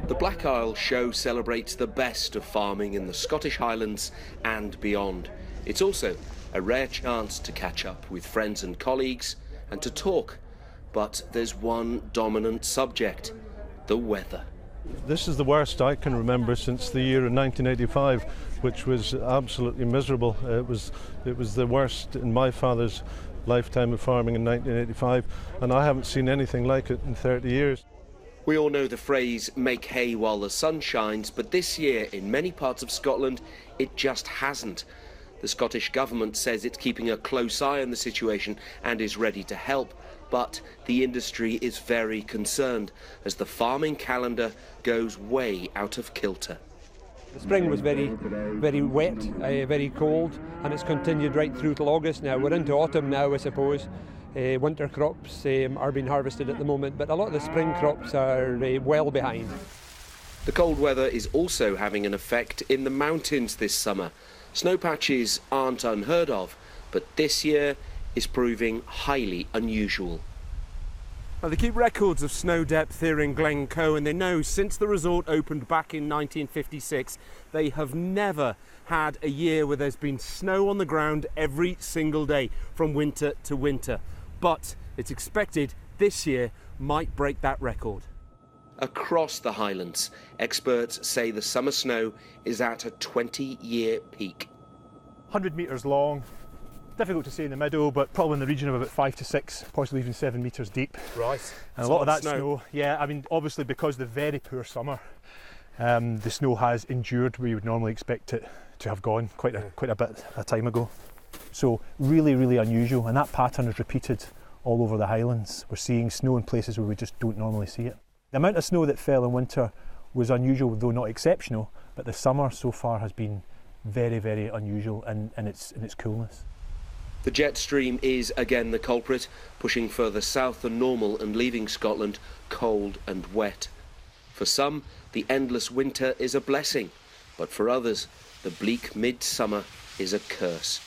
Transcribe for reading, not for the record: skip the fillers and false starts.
The Black Isle show celebrates the best of farming in the Scottish Highlands and beyond. It's also a rare chance to catch up with friends and colleagues and to talk. But there's one dominant subject: the weather. This is the worst I can remember since the year of 1985, which was absolutely miserable. It was the worst in my father's lifetime of farming in 1985, and I haven't seen anything like it in 30 years. We all know the phrase, make hay while the sun shines, but this year in many parts of Scotland it just hasn't. The Scottish Government says it's keeping a close eye on the situation and is ready to help, but the industry is very concerned as the farming calendar goes way out of kilter. The spring was very wet, very cold, and it's continued right through till August now. We're into autumn now, I suppose. Winter crops are being harvested at the moment, but a lot of the spring crops are well behind. The cold weather is also having an effect in the mountains this summer. Snow patches aren't unheard of, but this year is proving highly unusual. Well, they keep records of snow depth here in Glencoe, and they know since the resort opened back in 1956, they have never had a year where there's been snow on the ground every single day from winter to winter. But it's expected this year might break that record. Across the Highlands, experts say the summer snow is at a 20-year peak. 100 metres long, difficult to say in the middle, but probably in the region of about 5 to 6, possibly even 7 metres deep. Right. And a lot of that snow, yeah, I mean, obviously because of the very poor summer, the snow has endured where you would normally expect it to have gone quite a bit of time ago. So really, really unusual, and that pattern is repeated all over the Highlands. We're seeing snow in places where we just don't normally see it. The amount of snow that fell in winter was unusual, though not exceptional, but the summer so far has been very, very unusual in its coolness. The jet stream is again the culprit, pushing further south than normal and leaving Scotland cold and wet. For some, the endless winter is a blessing, but for others, the bleak midsummer is a curse.